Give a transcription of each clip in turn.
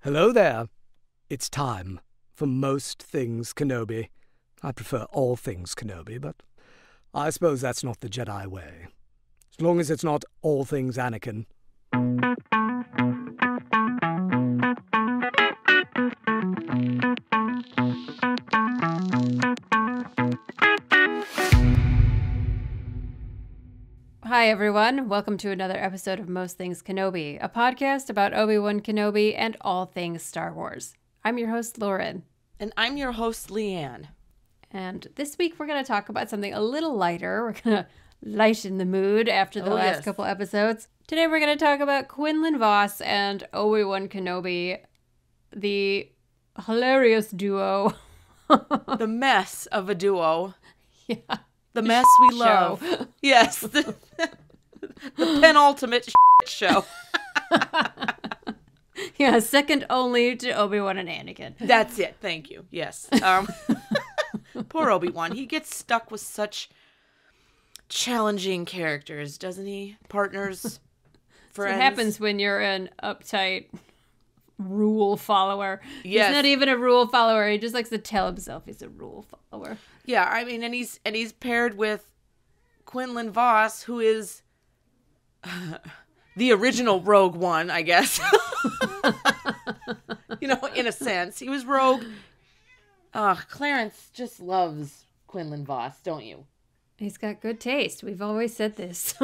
Hello there. It's time for most things Kenobi. I prefer all things Kenobi, but I suppose that's not the Jedi way. As long as it's not all things Anakin. Hi, everyone. Welcome to another episode of Most Things Kenobi, a podcast about Obi-Wan Kenobi and all things Star Wars. I'm your host, Lauren. And I'm your host, LeeAnn. And this week we're going to talk about something a little lighter. We're going to lighten the mood after the last couple episodes. Today we're going to talk about Quinlan Vos and Obi-Wan Kenobi, the hilarious duo. The mess of a duo. Yeah. The mess we love. Yes. The penultimate show. Yeah, second only to Obi-Wan and Anakin. That's it. Thank you. Yes. Poor Obi-Wan. He gets stuck with such challenging characters, doesn't he? Partners, friends. What happens when you're an uptight rule follower? Yes. He's not even a rule follower. He just likes to tell himself he's a rule follower. Yeah, I mean, and he's paired with Quinlan Vos, who is the original Rogue One, I guess. In a sense. He was Rogue. Clarence just loves Quinlan Vos, don't you? He's got good taste. We've always said this.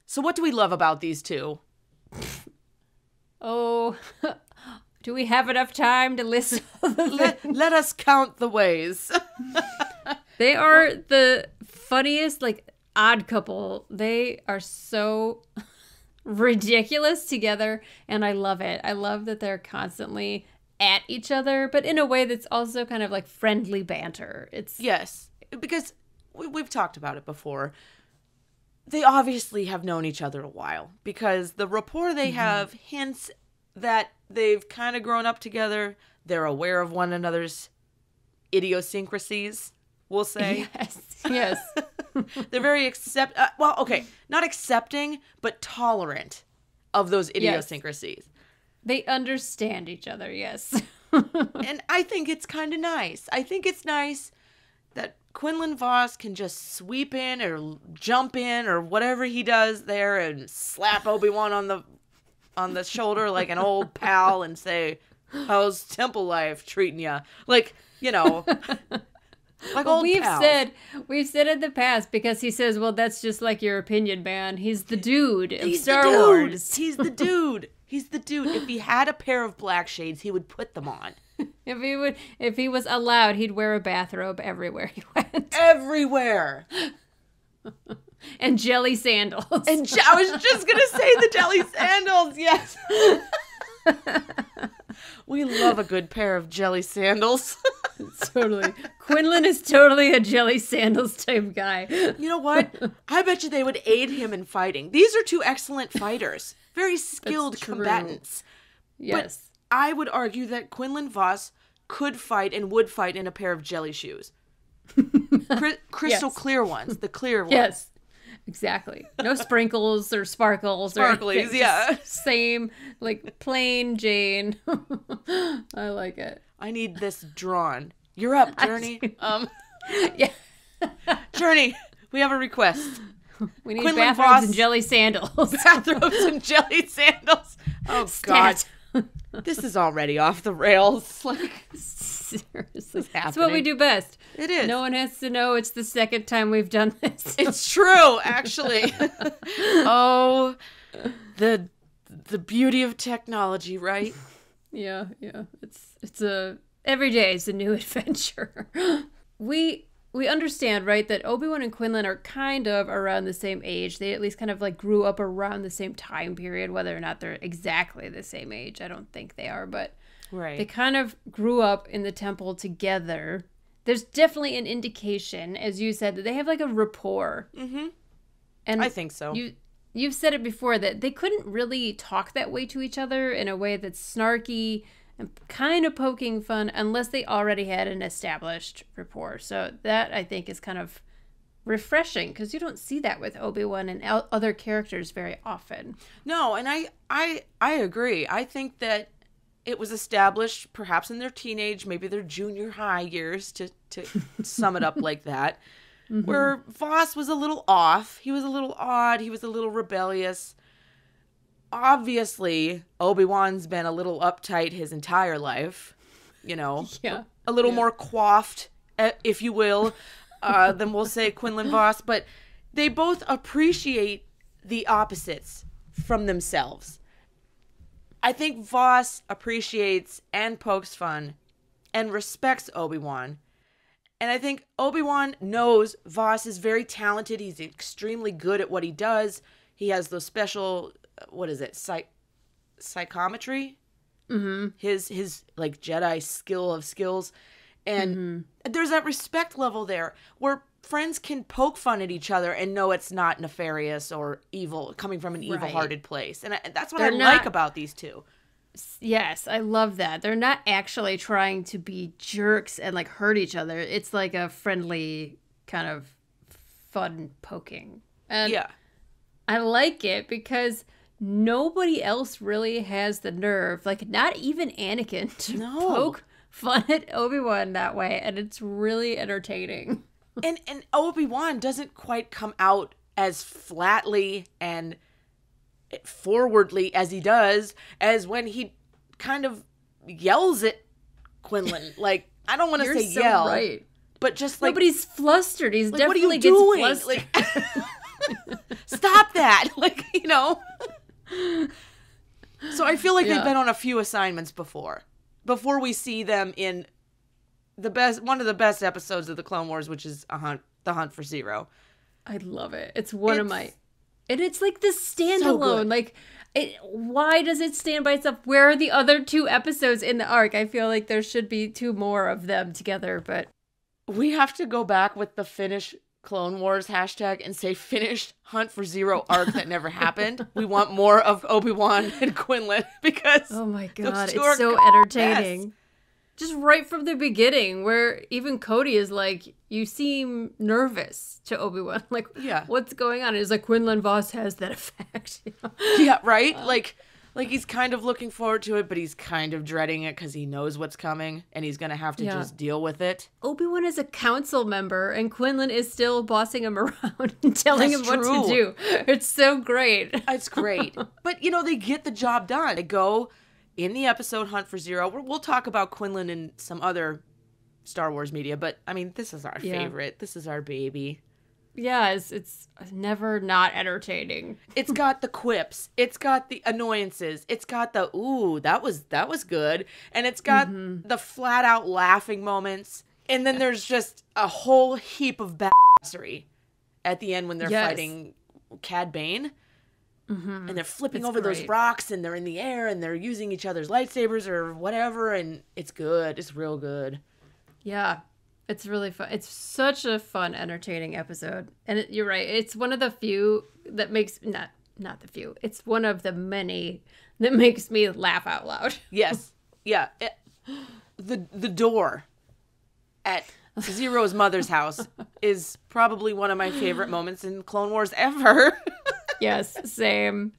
So what do we love about these two? Oh, do we have enough time to list all the things? Let us count the ways. They are the funniest, odd couple. They are so ridiculous together, and I love it. I love that they're constantly at each other, but in a way that's also kind of like friendly banter. Yes, because we've talked about it before. They obviously have known each other a while, because the rapport they have hints that they've kind of grown up together. They're aware of one another's idiosyncrasies, we'll say. Yes. They're very not accepting, but tolerant of those idiosyncrasies. Yes. They understand each other, yes. And I think it's kind of nice. I think it's nice that Quinlan Vos can just sweep in or jump in or whatever he does there and slap Obi-Wan on the shoulder like an old pal and say, "How's temple life treating ya?" Like old pals. We've said in the past, because he says, well, that's just like your opinion, man. He's the dude of Star Wars. He's the dude. He's the dude. If he had a pair of black shades, he would put them on. If he was allowed, he'd wear a bathrobe everywhere he went. Everywhere. And jelly sandals. And I was just going to say the jelly sandals, yes. We love a good pair of jelly sandals. Totally. Quinlan is totally a jelly sandals type guy. You know what? I bet you they would aid him in fighting. These are two excellent fighters. Very skilled combatants. Yes. But I would argue that Quinlan Vos could fight and would fight in a pair of jelly shoes. Crystal clear ones. The clear ones. Yes. Exactly. No sprinkles or sparkles. Sparklies, yeah. Same, plain Jane. I like it. I need this drawn. You're up, Journey. Yeah. Journey, we have a request. We need Quinlan bathrobes Vos, and jelly sandals. Bathrobes and jelly sandals. Oh, Stat. God. This is already off the rails. Seriously. That's what we do best. It is. No one has to know it's the second time we've done this. It's true, actually. Oh, the beauty of technology, right? Yeah. It's every day is a new adventure. We understand, right, that Obi-Wan and Quinlan are kind of around the same age. They at least kind of grew up around the same time period. Whether or not they're exactly the same age, I don't think they are, but right. They kind of grew up in the temple together. There's definitely an indication, as you said, that they have a rapport. Mm-hmm. And I think so. You've said it before that they couldn't really talk that way to each other in a way that's snarky and kind of poking fun unless they already had an established rapport. So that, I think, is kind of refreshing, because you don't see that with Obi-Wan and other characters very often. No, and I agree. I think that it was established, perhaps in their teenage, maybe their junior high years, to sum it up like that, where Vos was a little off. He was a little odd. He was a little rebellious. Obviously, Obi-Wan's been a little uptight his entire life, you know, a little more coiffed, if you will, than we'll say Quinlan Vos. But they both appreciate the opposites from themselves. I think Vos appreciates and pokes fun and respects Obi-Wan. And I think Obi-Wan knows Vos is very talented. He's extremely good at what he does. He has those special, what is it, psychometry? Mm-hmm. His like Jedi skill of skills. And there's that respect level there where friends can poke fun at each other and know it's not nefarious or evil, coming from an evil-hearted place. And that's what I like about these two. Yes, I love that. They're not actually trying to be jerks and like hurt each other. It's like a friendly kind of fun poking. And I like it because nobody else really has the nerve, like not even Anakin, to poke fun at Obi-Wan that way. And it's really entertaining. And Obi-Wan doesn't quite come out as flatly and forwardly as he does as when he kind of yells at Quinlan. Like, I don't want to say yell, right, but just like, nobody's flustered. He's like, definitely what are you doing? Flustered. Like, stop that! Like, you know. So I feel like they've been on a few assignments before we see them in one of the best episodes of the Clone Wars, which is the Hunt for Ziro. I love it. It's one of my. And it's like this standalone. Like, why does it stand by itself? Where are the other 2 episodes in the arc? I feel like there should be 2 more of them together, but we have to go back with the Finish Clone Wars hashtag and say finished Hunt for Ziro arc that never happened. We want more of Obi-Wan and Quinlan because oh my god, it's so entertaining. Yes. Just right from the beginning, where even Cody is like, you seem nervous to Obi-Wan. Like, what's going on? It's like, Quinlan Vos has that effect. You know? Yeah, right? Like he's kind of looking forward to it, but he's kind of dreading it because he knows what's coming, and he's going to have to just deal with it. Obi-Wan is a council member, and Quinlan is still bossing him around and telling him what to do. It's so great. It's great. But, you know, they get the job done. They go in the episode Hunt for Ziro. We'll talk about Quinlan in some other Star Wars media, but I mean, this is our favorite. This is our baby. Yeah, it's never not entertaining. It's got the quips. It's got the annoyances. It's got the, ooh, that was good. And it's got the flat out laughing moments. And then there's just a whole heap of badassery at the end when they're fighting Cad Bane. And they're flipping over those rocks, and they're in the air, and they're using each other's lightsabers or whatever, and it's good. It's real good. Yeah, it's really fun. It's such a fun, entertaining episode. And you're right. It's one of the few that makes, not the few, it's one of the many that makes me laugh out loud. Yes. Yeah. The door at Ziro's mother's house is probably one of my favorite moments in Clone Wars ever. Yes, same.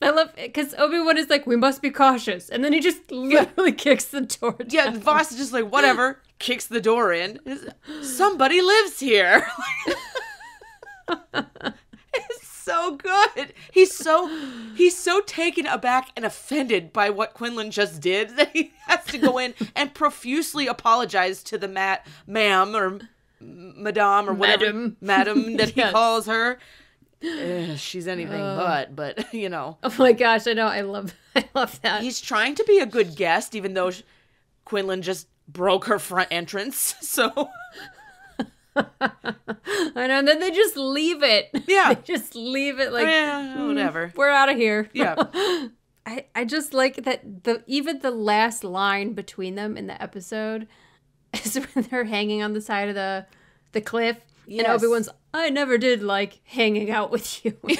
I love it because Obi-Wan is like, we must be cautious. And then he just literally kicks the door down. Yeah, Vos is just like, whatever, kicks the door in. Somebody lives here. It's so good. He's so taken aback and offended by what Quinlan just did that he has to go in and profusely apologize to the ma'am or madame or whatever. Madam that he calls her. She's anything but you know. Oh my gosh, I know. I love that. He's trying to be a good guest, even though Quinlan just broke her front entrance. So I know, and then they just leave it. Yeah, they just leave it like, whatever. We're out of here. Yeah. I just like that even the last line between them in the episode is when they're hanging on the side of the cliff. Yes. And Obi-Wan's, I never did like hanging out with you. Like,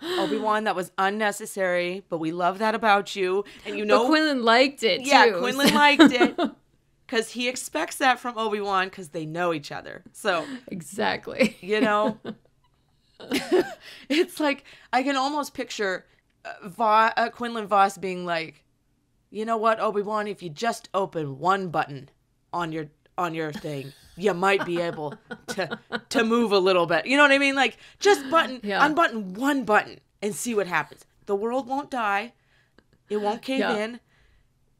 Obi-Wan, that was unnecessary, but we love that about you. And you know, but Quinlan liked it, too. Yeah, Quinlan liked it. Because he expects that from Obi-Wan because they know each other. So exactly. You know? It's like, I can almost picture Quinlan Vos being like, you know what, Obi-Wan, if you just open one button on your thing, you might be able to move a little bit. You know what I mean? Like, just unbutton one button and see what happens. The world won't die. It won't cave in.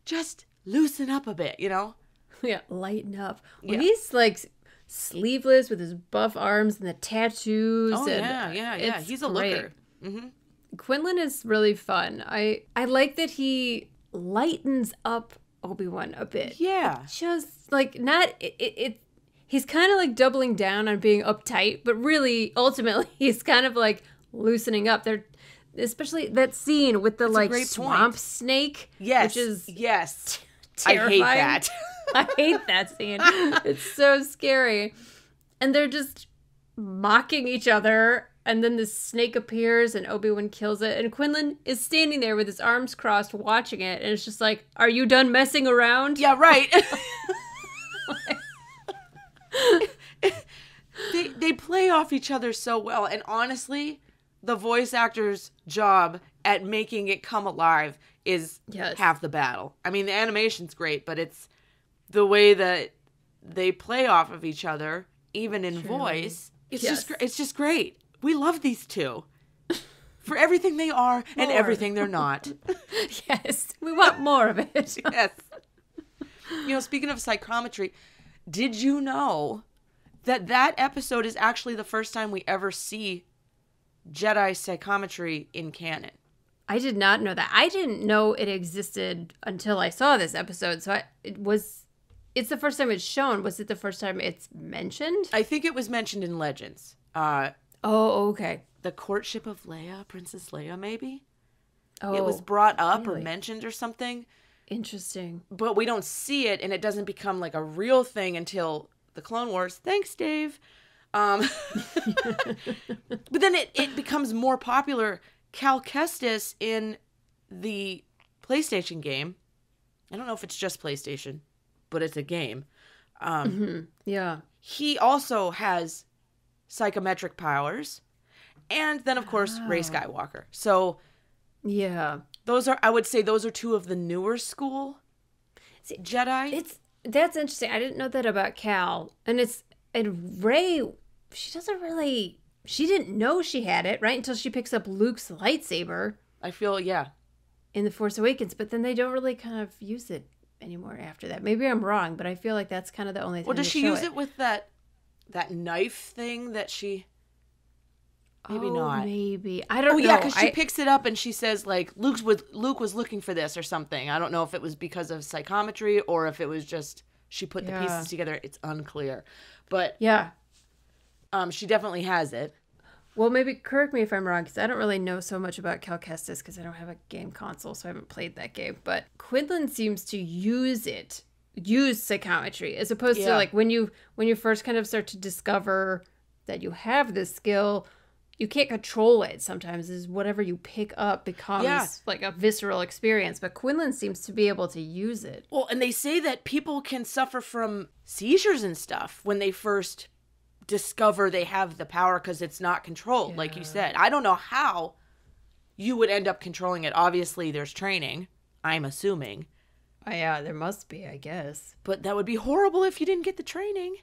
Just loosen up a bit, you know? Yeah, lighten up. Well, he's like sleeveless with his buff arms and the tattoos. Oh, and yeah. He's a looker. Mm-hmm. Quinlan is really fun. I like that he lightens up Obi-Wan a bit. Yeah. Just like not it he's kind of like doubling down on being uptight, but really ultimately he's kind of like loosening up. They're especially that scene with the like swamp snake. Yes. Which is I terrifying. hate that. I hate that scene. It's so scary. And they're just mocking each other. And then this snake appears and Obi-Wan kills it. And Quinlan is standing there with his arms crossed watching it. And it's just like, are you done messing around? Yeah, right. They play off each other so well. And honestly, the voice actor's job at making it come alive is half the battle. I mean, the animation's great, but it's the way that they play off of each other, even in voice. It's just great. We love these two for everything they are and everything they're not. Yes, we want more of it. Yes. You know, speaking of psychometry, did you know that episode is actually the first time we ever see Jedi psychometry in canon? I did not know that. I didn't know it existed until I saw this episode. So it's the first time it's shown. Was it the first time it's mentioned? I think it was mentioned in Legends. Oh, okay. The courtship of Leia, Princess Leia, maybe? Oh, it was brought up or mentioned or something. Interesting. But we don't see it, and it doesn't become like a real thing until the Clone Wars. Thanks, Dave. But then it becomes more popular. Cal Kestis in the PlayStation game. I don't know if it's just PlayStation, but it's a game. Yeah. He also has psychometric powers. And then, of course, Rey Skywalker. So, yeah. I would say those are two of the newer school Jedi. That's interesting. I didn't know that about Cal. And Rey, she didn't know she had it, right? Until she picks up Luke's lightsaber. I feel, in The Force Awakens. But then they don't really kind of use it anymore after that. Maybe I'm wrong, but I feel like that's kind of the only thing. Well, does she use it with that knife thing that she... Maybe not. Maybe. I don't know. Oh, yeah, because she picks it up and she says, like, Luke was looking for this or something. I don't know if it was because of psychometry or if it was just she put the pieces together. It's unclear. But yeah, she definitely has it. Well, maybe correct me if I'm wrong, because I don't really know so much about Cal Kestis because I don't have a game console, so I haven't played that game. But Quinlan seems to use psychometry, as opposed to like when you first kind of start to discover that you have this skill, you can't control it. Sometimes is whatever you pick up becomes like a visceral experience. But Quinlan seems to be able to use it. Well, and they say that people can suffer from seizures and stuff when they first discover they have the power because it's not controlled, like you said. I don't know how you would end up controlling it. Obviously, there's training, I'm assuming. Yeah, there must be, I guess. But that would be horrible if you didn't get the training.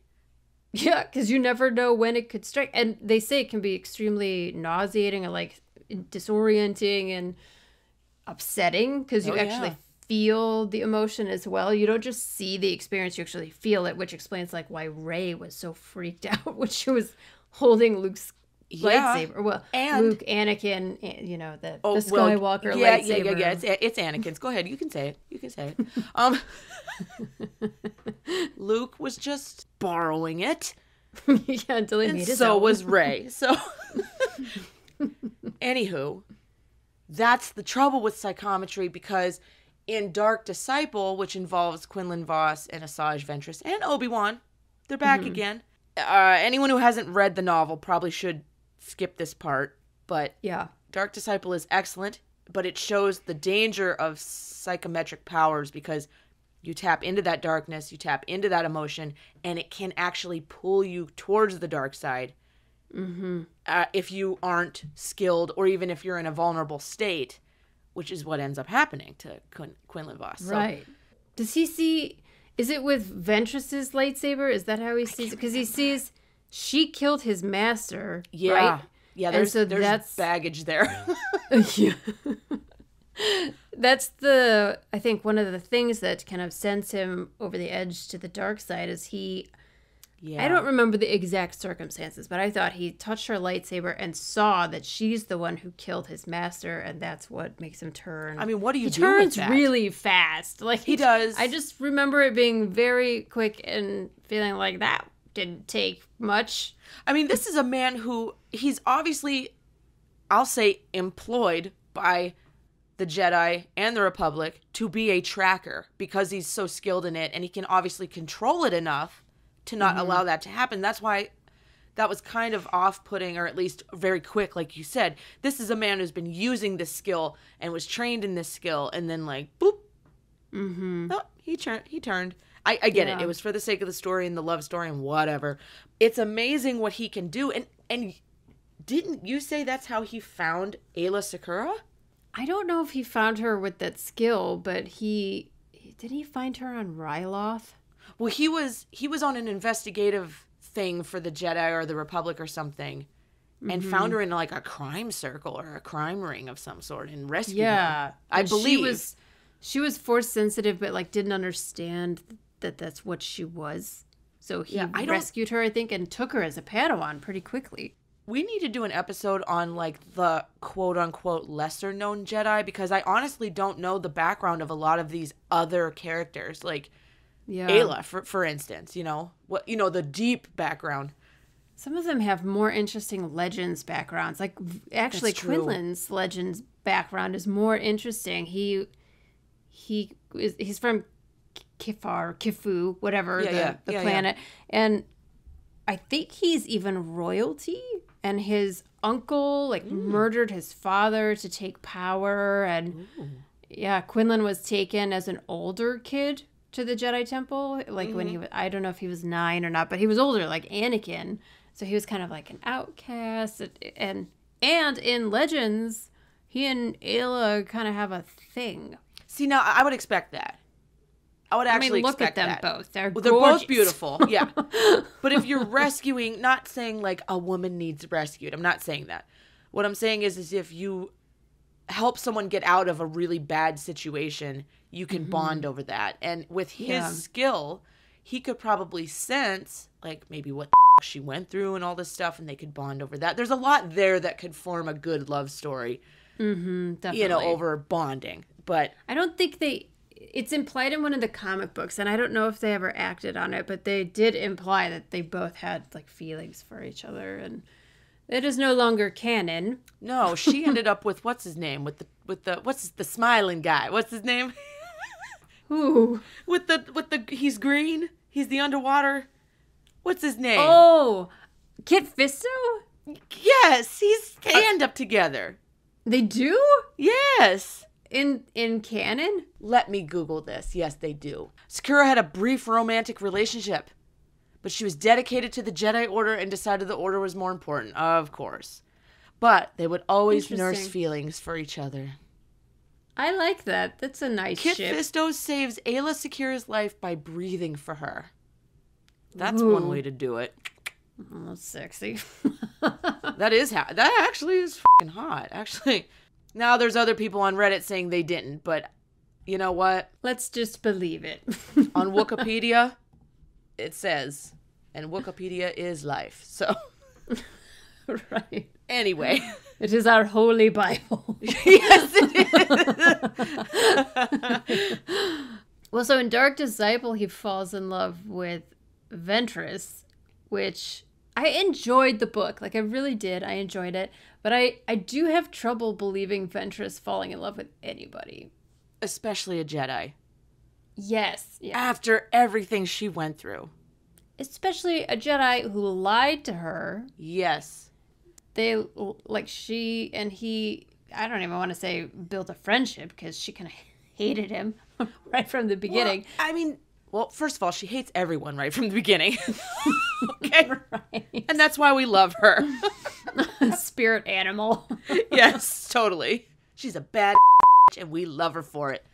Yeah, because you never know when it could strike. And they say it can be extremely nauseating and like disorienting and upsetting because you actually feel the emotion as well. You don't just see the experience, you actually feel it, which explains like why Rey was so freaked out when she was holding Luke's lightsaber. Well, and Luke, Anakin, the Skywalker lightsaber. Yeah. It's Anakin's. Go ahead. You can say it. Luke was just borrowing it. Until he made his own. So was Rey. So, anywho, that's the trouble with psychometry because in Dark Disciple, which involves Quinlan Vos and Asajj Ventress and Obi-Wan, they're back again. Anyone who hasn't read the novel probably should skip this part, but Dark Disciple is excellent, but it shows the danger of psychometric powers because you tap into that darkness, you tap into that emotion, and it can actually pull you towards the dark side if you aren't skilled or even if you're in a vulnerable state. which is what ends up happening to Quinlan Vos. So, Right. Does he see... Is it with Ventress's lightsaber? Is that how he sees it? Because he sees she killed his master, yeah. right? Yeah, And there's that's baggage there. Yeah. That's I think one of the things that kind of sends him over the edge to the dark side is I don't remember the exact circumstances, but I thought he touched her lightsaber and saw that she's the one who killed his master, and that's what makes him turn. I mean, what do you do He with turns that? really fast. Like He does. I just remember it being very quick and feeling like that didn't take much. I mean, this is a man who he's obviously, I'll say, employed by the Jedi and the Republic to be a tracker because he's so skilled in it, and he can obviously control it enough to not allow that to happen. That's why that was kind of off-putting, or at least very quick, like you said. This is a man who's been using this skill and was trained in this skill, and then like, boop. Oh, he turned. I get it. It was for the sake of the story and the love story and whatever. It's amazing what he can do. And didn't you say that's how he found Aayla Secura? I don't know if he found her with that skill, but did he find her on Ryloth? Well, he was on an investigative thing for the Jedi or the Republic or something, and found her in like a crime circle or a crime ring of some sort and rescued her. I believe she was force sensitive, but like didn't understand that that's what she was. So he rescued her, I think, and took her as a Padawan pretty quickly. We need to do an episode on like the quote unquote lesser known Jedi, because I honestly don't know the background of a lot of these other characters, like Aayla, for instance. The deep background. Some of them have more interesting legends backgrounds. Like actually, Quinlan's legends background is more interesting. He's from Kifu, whatever the planet, and I think he's even royalty. And his uncle murdered his father to take power, and Quinlan was taken as an older kid to the Jedi Temple, when he was, I don't know if he was 9 or not, but he was older, like Anakin. So he was kind of like an outcast, and in Legends, he and Aayla kind of have a thing. See, now I would expect that. I would actually look at them that. both. They're both beautiful, yeah. But if you're rescuing, not saying like a woman needs rescued. I'm not saying that. What I'm saying is if you help someone get out of a really bad situation, you can bond over that. And with his skill, he could probably sense like maybe what the she went through and all this stuff, and they could bond over that. There's a lot there that could form a good love story. Definitely. Over bonding. But I don't think it's implied in one of the comic books, and I don't know if they ever acted on it, but they did imply that they both had like feelings for each other, and it is no longer canon. No, she ended up with what's his name? With the smiling guy. What's his name? Who? With the he's green. He's the underwater. What's his name? Oh, Kit Fisto? Yes, they end up together. They do? Yes. In canon? Let me Google this. Yes, they do. Secura had a brief romantic relationship, but she was dedicated to the Jedi Order and decided the Order was more important, of course. But they would always nurse feelings for each other. I like that. That's a nice Kit ship. Fisto saves Aayla Secura's life by breathing for her. That's one way to do it. Oh, that's sexy. That actually is fucking hot. Actually, now there's other people on Reddit saying they didn't, but you know what? Let's just believe it. On Wikipedia, it says, and Wikipedia is life. So, right. Anyway. It is our holy Bible. Yes, it is. Well, so in Dark Disciple, he falls in love with Ventress, which I enjoyed the book. Like, I really did. I enjoyed it. But I do have trouble believing Ventress falling in love with anybody. Especially a Jedi. Yes. Yeah. After everything she went through. Especially a Jedi who lied to her. Yes. She and he, I don't even want to say built a friendship, because she kind of hated him right from the beginning. Well, first of all, she hates everyone right from the beginning. Okay? Right. And that's why we love her. Spirit animal. Yes, totally. She's a bad and we love her for it.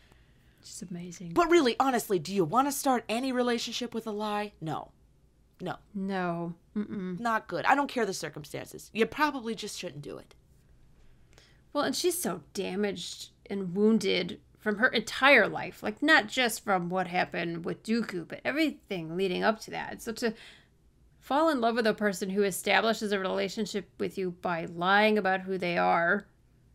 She's amazing. But really, honestly, do you want to start any relationship with a lie? No. No. Mm-mm. Not good. I don't care the circumstances. You probably just shouldn't do it. Well, and she's so damaged and wounded from her entire life. Like, not just from what happened with Dooku, but everything leading up to that. So to fall in love with a person who establishes a relationship with you by lying about who they are,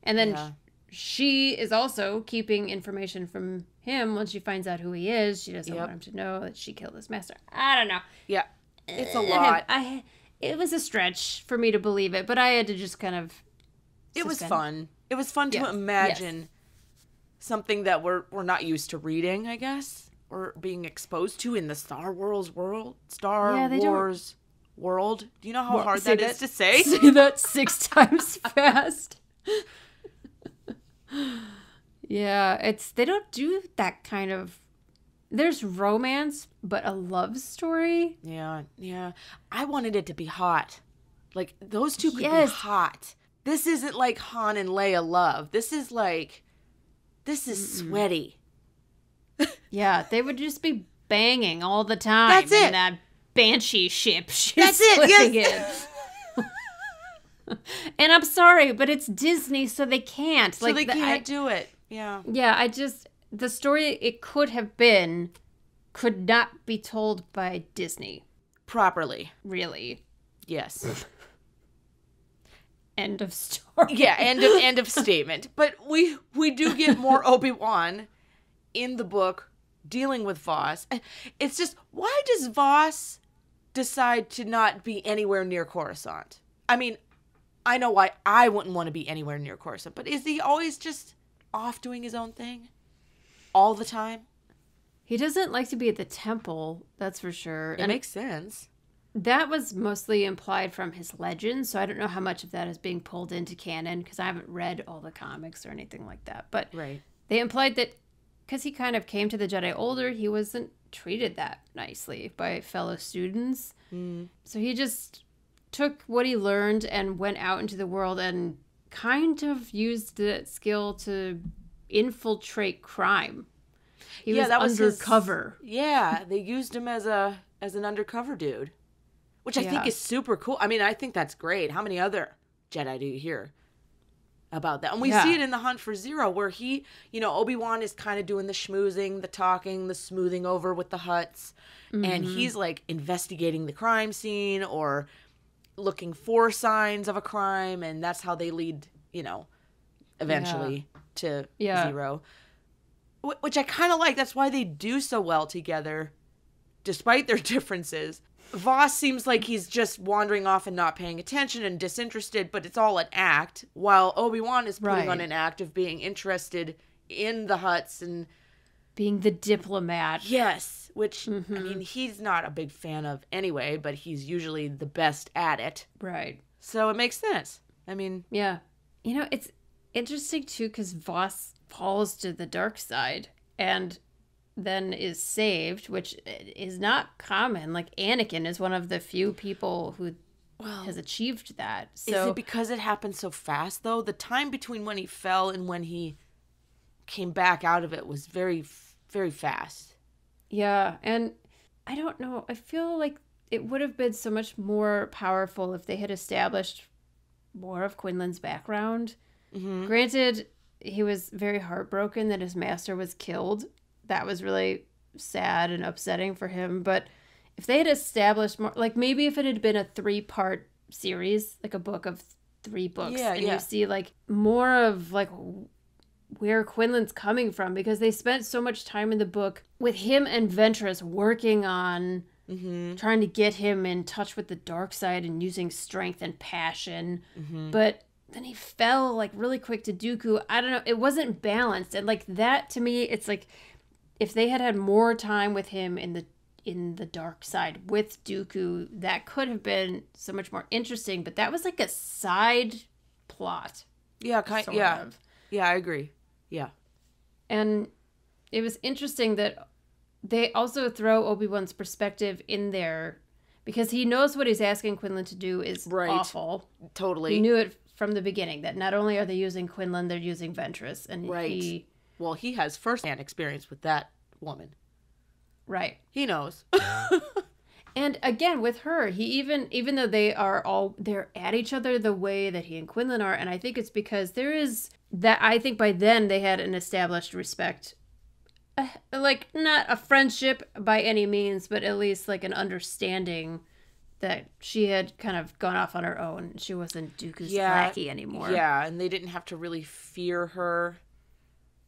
and then she is also keeping information from him when she finds out who he is. She doesn't want him to know that she killed his master. I don't know. Yeah, it's a lot. It was a stretch for me to believe it, but I had to just kind of It was fun. It was fun to imagine something that we're not used to reading, I guess, or being exposed to in the Star Wars world. World. Do you know how hard that is to say? Say that 6 times fast. Yeah, they don't do that kind of. There's romance, but a love story. Yeah. I wanted it to be hot. Like, those two could be hot. This isn't like Han and Leia love. This is sweaty. Yeah, they would just be banging all the time. That's it. In that Banshee ship. That's it. Yes. And I'm sorry, but it's Disney, so they can't. So they can't do it. Yeah. Yeah, the story it could have been could not be told by Disney. Properly. Really. Yes. End of story. Yeah, end of statement. But we do get more Obi-Wan in the book dealing with Vos. It's just, why does Vos decide to not be anywhere near Coruscant? I mean, I know why I wouldn't want to be anywhere near Coruscant, but is he always just off doing his own thing? All the time? He doesn't like to be at the temple, that's for sure. It makes sense. That was mostly implied from his legend, so I don't know how much of that is being pulled into canon, because I haven't read all the comics or anything like that. But they implied that because he kind of came to the Jedi older, he wasn't treated that nicely by fellow students. So he just took what he learned and went out into the world and kind of used that skill to infiltrate crime. He was undercover. They used him as an undercover dude, which I think is super cool. I mean, I think that's great. How many other Jedi do you hear about that? And we see it in the Hunt for Ziro, where he, Obi-Wan is kind of doing the schmoozing, the talking, the smoothing over with the Hutts, and he's like investigating the crime scene or looking for signs of a crime, and that's how they lead, eventually to Ziro. Which I kind of like. That's why they do so well together, despite their differences. Vos seems like he's just wandering off and not paying attention and disinterested, but it's all an act, while Obi-Wan is putting on an act of being interested in the Hutts and being the diplomat. Yes, which, I mean, he's not a big fan of anyway, but he's usually the best at it. Right. So it makes sense. I mean... Yeah. It's interesting, too, because Vos falls to the dark side and then is saved, which is not common. Like, Anakin is one of the few people who has achieved that. So, is it because it happened so fast, though? The time between when he fell and when he came back out of it was very, very fast. Yeah, and I don't know. I feel like it would have been so much more powerful if they had established more of Quinlan's background. Granted, he was very heartbroken that his master was killed. That was really sad and upsetting for him. But if they had established more, like maybe if it had been a 3-part series, like a book of 3 books, you see like more of like where Quinlan's coming from, because they spent so much time in the book with him and Ventress working on trying to get him in touch with the dark side and using strength and passion. But then he fell like really quick to Dooku. I don't know. It wasn't balanced. And like that to me, it's like if they had more time with him in the dark side with Dooku, that could have been so much more interesting. But that was like a side plot. Yeah, Yeah, I agree. Yeah. And it was interesting that they also throw Obi-Wan's perspective in there because he knows what he's asking Quinlan to do is awful. Totally. He knew it from the beginning that not only are they using Quinlan, they're using Ventress. And he well, he has first-hand experience with that woman. Right. He knows. And again, with her, he even though they're at each other the way that he and Quinlan are, and I think it's because there is that, I think by then they had an established respect. Like, not a friendship by any means, but at least like an understanding that she had kind of gone off on her own. She wasn't Dooku's lackey anymore. Yeah, and they didn't have to really fear her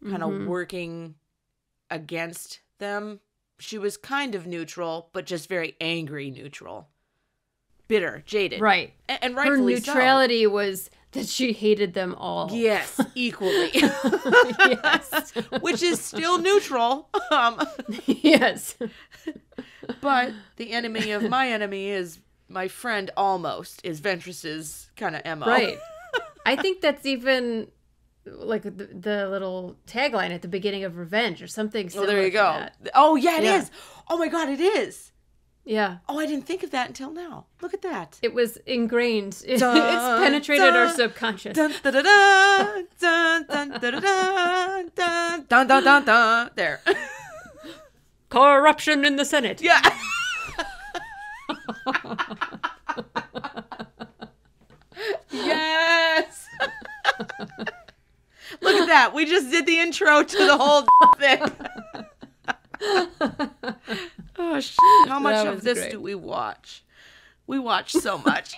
kind of working against them. She was kind of neutral, but just very angry neutral. Bitter, jaded. Right. And rightfully her neutrality was that she hated them all. Yes, equally. Yes. Which is still neutral. Yes. But the enemy of my enemy is my friend almost, is Ventress's kind of MO. Right. I think that's even like the little tagline at the beginning of Revenge or something similar. Oh, there you go. That. Oh, yeah, it is. Oh, my God, it is. Yeah. Oh, I didn't think of that until now. Look at that. It was ingrained. It's Dun, penetrated our dun, subconscious. Dun, da, da, da, dun, dun, da, da, da, dun, dun, dun, dun, dun. There. Corruption in the Senate. Yeah. Yes. Look at that. We just did the intro to the whole thing. Oh, shit. How much of this do we watch? We watch so much.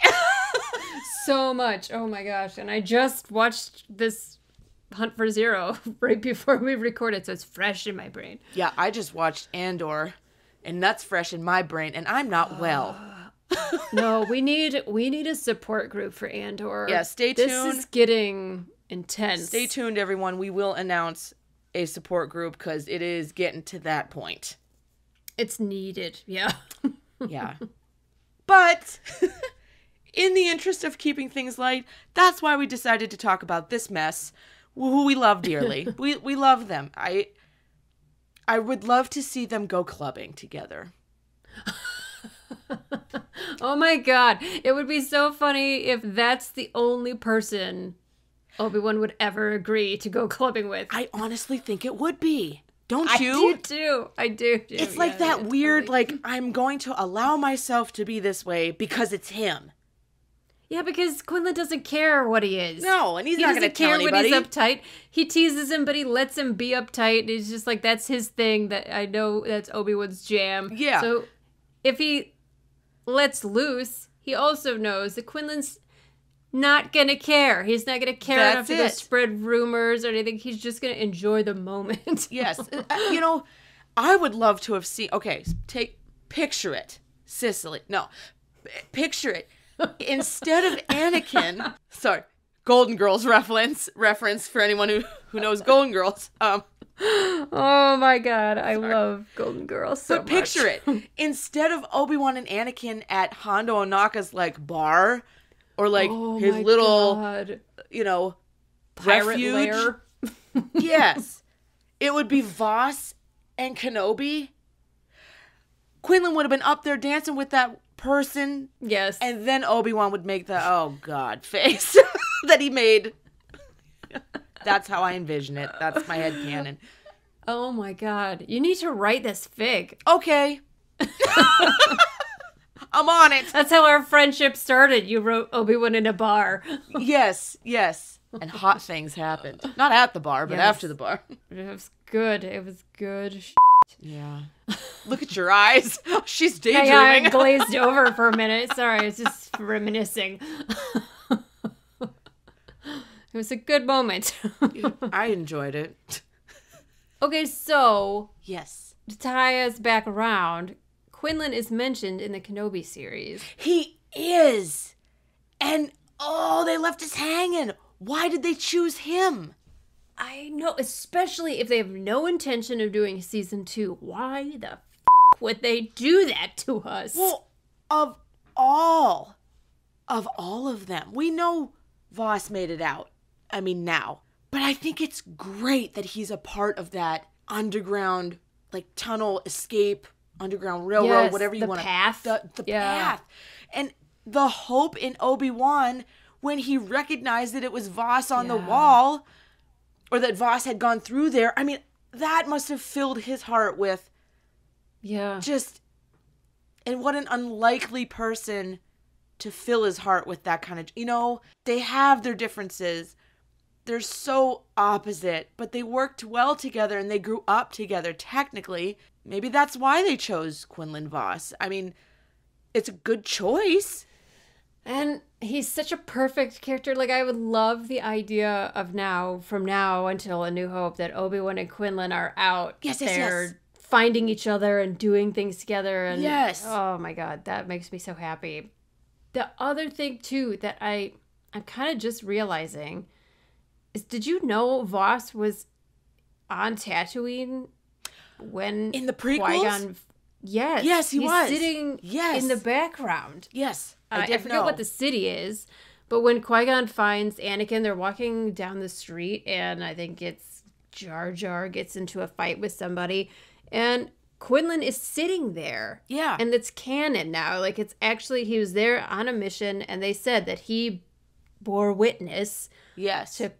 So much. Oh my gosh. And I just watched this Hunt for Ziro right before we recorded, so it's fresh in my brain. Yeah, I just watched Andor, and that's fresh in my brain, and I'm not well. No, we need a support group for Andor. Yeah, stay tuned. This is getting intense. Stay tuned, everyone. We will announce a support group because it is getting to that point. It's needed. Yeah. Yeah. But in the interest of keeping things light, that's why we decided to talk about this mess, who we love dearly. We love them. I would love to see them go clubbing together. Oh my God. It would be so funny if that's the only person Obi-Wan would ever agree to go clubbing with. I honestly think it would be. Don't you? I do too. I do too. It's like that weird, like, I'm going to allow myself to be this way because it's him. Yeah, because Quinlan doesn't care what he is. No, and he's not going to tell care anybody. When he's uptight. He teases him, but he lets him be uptight. He's just like, that's his thing. That I know that's Obi-Wan's jam. Yeah. So if he lets loose, he also knows that Quinlan's not going to care. He's not going to care enough to go spread rumors or anything. He's just going to enjoy the moment. Yes. You know, I would love to have seen... Okay, picture it. Sicily. No. Picture it. Instead of Anakin... Sorry. Golden Girls reference for anyone who knows Golden Girls. Oh my God. I love Golden Girls so much. But picture it. Instead of Obi-Wan and Anakin at Hondo Ohnaka's, like, bar... Or like his little, you know, pirate refuge. lair. Yes. It would be Vos and Kenobi. Quinlan would have been up there dancing with that person. Yes. And then Obi-Wan would make the, oh God, face that he made. That's how I envision it. That's my headcanon. Oh my God. You need to write this fig. Okay. I'm on it. That's how our friendship started. You wrote Obi-Wan in a bar. Yes. And hot things happened. Not at the bar, but after the bar. It was good. It was good. Yeah. Look at your eyes. She's Yeah, daydreaming. I glazed over for a minute. Sorry, it's just reminiscing. It was a good moment. I enjoyed it. Okay, so Yes. to tie us back around, Quinlan is mentioned in the Kenobi series. He is. And, they left us hanging. Why did they choose him? I know, especially if they have no intention of doing season 2. Why the would they do that to us? Well, of all of them, we know Vos made it out. I mean, now. But I think it's great that he's a part of that underground, like, tunnel escape, underground railroad, whatever you want to... Path. The path. And the hope in Obi-Wan when he recognized that it was Vos on the wall. or that Vos had gone through there. I mean, that must have filled his heart with just, and what an unlikely person to fill his heart with that kind of, they have their differences. They're so opposite, but they worked well together and they grew up together. Technically, maybe that's why they chose Quinlan Vos. I mean, it's a good choice. And he's such a perfect character. Like, I would love the idea of from now until A New Hope, that Obi-Wan and Quinlan are out there finding each other and doing things together. And oh my God, that makes me so happy. The other thing too that I'm kind of just realizing is, did you know Vos was on Tatooine when in the prequels? Qui-Gon, yes, he was sitting in the background. Yes, I forget what the city is, but when Qui-Gon finds Anakin, they're walking down the street, and I think it's Jar Jar gets into a fight with somebody, and Quinlan is sitting there. Yeah, and it's canon now. Like, it's actually, he was there on a mission, and they said that he bore witness. To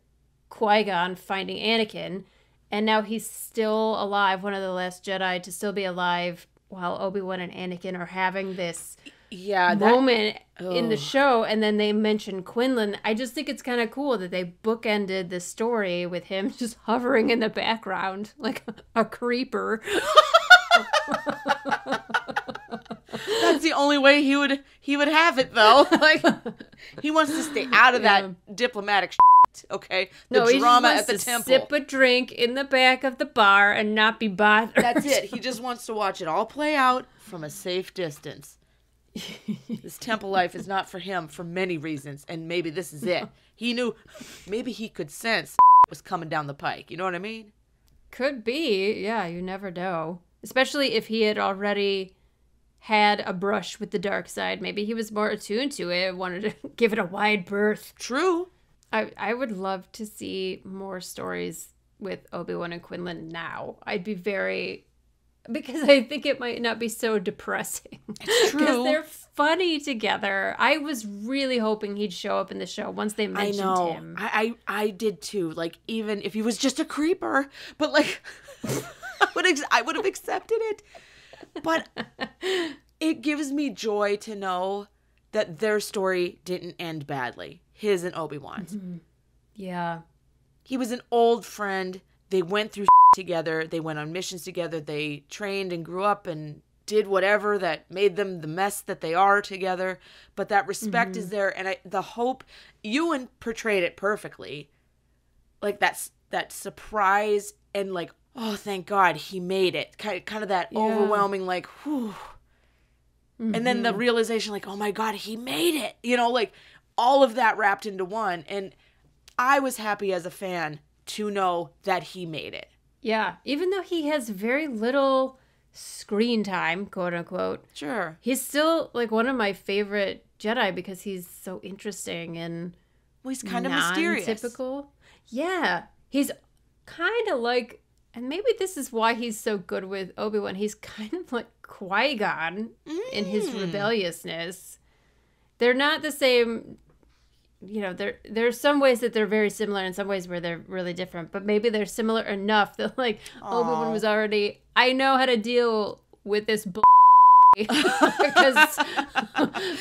Qui-Gon finding Anakin, and now he's still alive, one of the last Jedi to still be alive, while Obi-Wan and Anakin are having this moment in the show, and then they mention Quinlan. I just think it's kind of cool that they bookended the story with him just hovering in the background like a creeper. That's the only way he would have it, though. Like, he wants to stay out of that diplomatic shit, okay? The drama at the temple. Sip a drink in the back of the bar and not be bothered. That's it. He just wants to watch it all play out from a safe distance. This temple life is not for him for many reasons, and maybe this is it. He knew, maybe he could sense was coming down the pike. You know what I mean? Could be. Yeah, you never know. Especially if he had already had a brush with the dark side. Maybe he was more attuned to it, wanted to give it a wide berth. True. I would love to see more stories with Obi-Wan and Quinlan now. I'd be very... because I think it might not be so depressing. It's true. Because they're funny together. I was really hoping he'd show up in the show once they mentioned him. I did too. Like, even if he was just a creeper. But, like, I would have accepted it. But it gives me joy to know that their story didn't end badly. His and Obi-Wan's. Mm-hmm. Yeah. He was an old friend. They went through together. They went on missions together. They trained and grew up and did whatever that made them the mess that they are together. But that respect is there. And the hope, Ewan portrayed it perfectly. Like, that surprise and, like, oh, thank God he made it. Kind of that overwhelming, like, whew. And then the realization, like, oh my God, he made it. You know, like, all of that wrapped into one. And I was happy as a fan to know that he made it. Yeah, even though he has very little screen time, quote unquote. Sure. He's still, like, one of my favorite Jedi because he's so interesting and he's kind of mysterious. Typical. Yeah. He's kind of like, and maybe this is why he's so good with Obi-Wan. He's kind of like Qui-Gon in his rebelliousness. They're not the same, you know, there's some ways that they're very similar and some ways where they're really different, but maybe they're similar enough that, like, Obi-Wan was already, I know how to deal with this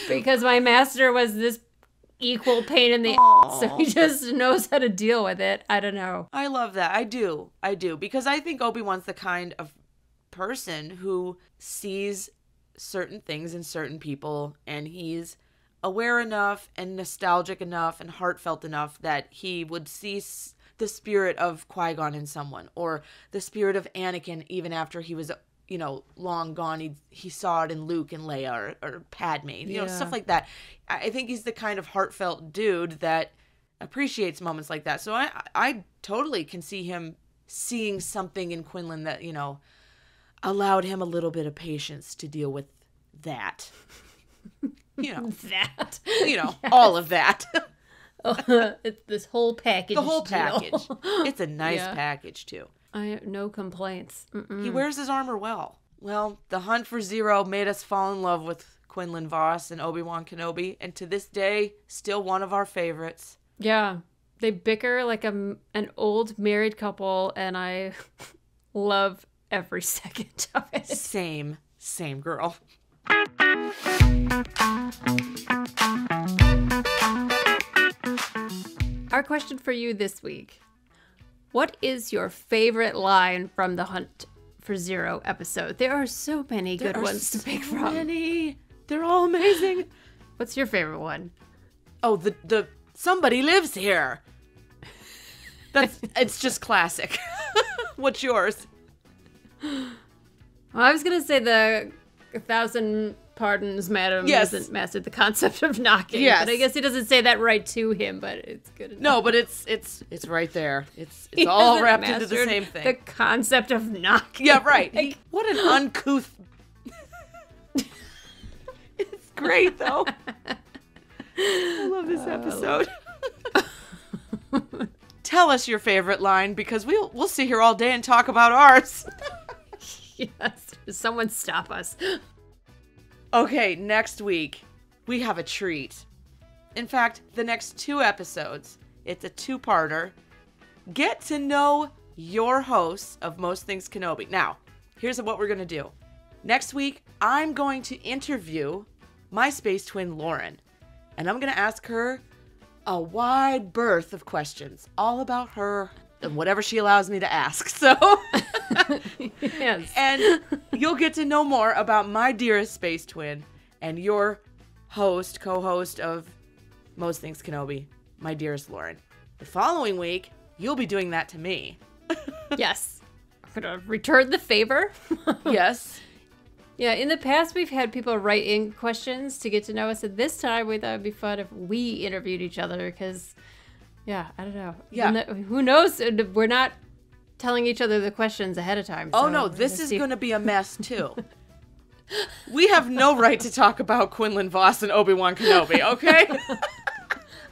because my master was this equal pain in the ass, so he just knows how to deal with it. I don't know. I love that. I do. Because I think Obi-Wan's the kind of person who sees certain things in certain people, and he's aware enough and nostalgic enough and heartfelt enough that he would see the spirit of Qui-Gon in someone, or the spirit of Anakin even after he was, you know, long gone. He saw it in Luke and Leia or Padme, you know, stuff like that. I think he's the kind of heartfelt dude that appreciates moments like that. So I totally can see him seeing something in Quinlan that, you know, allowed him a little bit of patience to deal with that. You know, that. You know, all of that. It's this whole package. The whole package. It's a nice package, too. I have no complaints. He wears his armor well. Well, the hunt for Ziro made us fall in love with Quinlan Vos and Obi-Wan Kenobi, and to this day, still one of our favorites. Yeah. They bicker like an old married couple, and I love every second of it. Same girl. Our question for you this week. What is your favorite line from the Hunt for Ziro episode? There are so many good ones to pick from. Many. They're all amazing. What's your favorite one? Oh, the somebody lives here. It's just classic. What's yours? Well, I was going to say the 1,000 pardons, madam, hasn't mastered the concept of knocking. Yes. But I guess he doesn't say that right to him, but it's good enough. No, but it's right there. It's all wrapped into the same thing. The concept of knocking. Yeah, right. What an uncouth. It's great though. I love this episode. Tell us your favorite line, because we'll sit here all day and talk about ours. Yes. Someone stop us. Okay, next week we have a treat. In fact, the next 2 episodes, it's a 2-parter. Get to know your hosts of Most Things Kenobi. Now, here's what we're going to do. Next week, I'm going to interview my space twin, Lauren. And I'm going to ask her a wide berth of questions, all about her and whatever she allows me to ask. So, Yes. and you'll get to know more about my dearest space twin and your co-host of Most Things Kenobi, my dearest Lauren. The following week, you'll be doing that to me. Yes. I'm going to return the favor. Yes. Yeah, in the past, we've had people write in questions to get to know us. And this time, we thought it'd be fun if we interviewed each other because, yeah, I don't know. Yeah. Who knows? We're not telling each other the questions ahead of time. Oh, so no, this is going to be a mess, too. We have no right to talk about Quinlan Vos and Obi-Wan Kenobi, okay?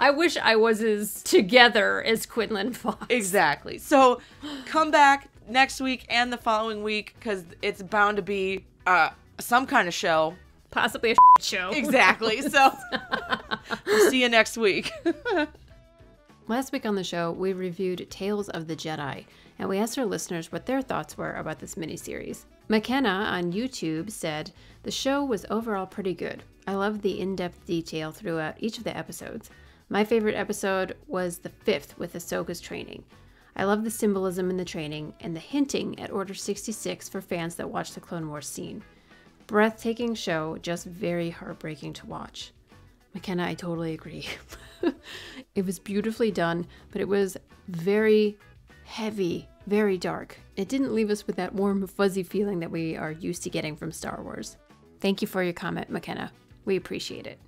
I wish I was as together as Quinlan Vos. Exactly. So come back next week and the following week, because it's bound to be some kind of show. Possibly a show. Exactly. So we'll see you next week. Last week on the show, we reviewed Tales of the Jedi, and we asked our listeners what their thoughts were about this miniseries. McKenna on YouTube said, "The show was overall pretty good. I loved the in-depth detail throughout each of the episodes. My favorite episode was the 5th with Ahsoka's training. I love the symbolism in the training and the hinting at Order 66 for fans that watch the Clone Wars scene. Breathtaking show, just very heartbreaking to watch." McKenna, I totally agree. It was beautifully done, but it was very heavy, very dark. It didn't leave us with that warm, fuzzy feeling that we are used to getting from Star Wars. Thank you for your comment, McKenna. We appreciate it.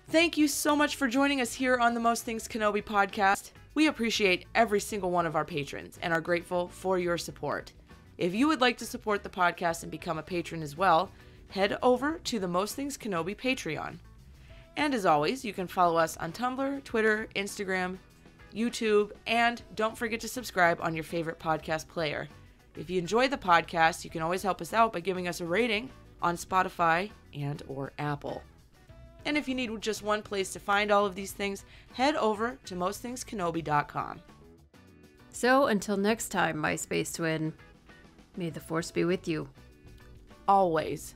Thank you so much for joining us here on the Most Things Kenobi podcast. We appreciate every single one of our patrons and are grateful for your support. If you would like to support the podcast and become a patron as well, head over to the Most Things Kenobi Patreon. And as always, you can follow us on Tumblr, Twitter, Instagram, YouTube, and don't forget to subscribe on your favorite podcast player. If you enjoy the podcast, you can always help us out by giving us a rating on Spotify and or Apple. And if you need just one place to find all of these things, head over to mostthingskenobi.com. So until next time, my space twin, may the Force be with you. Always.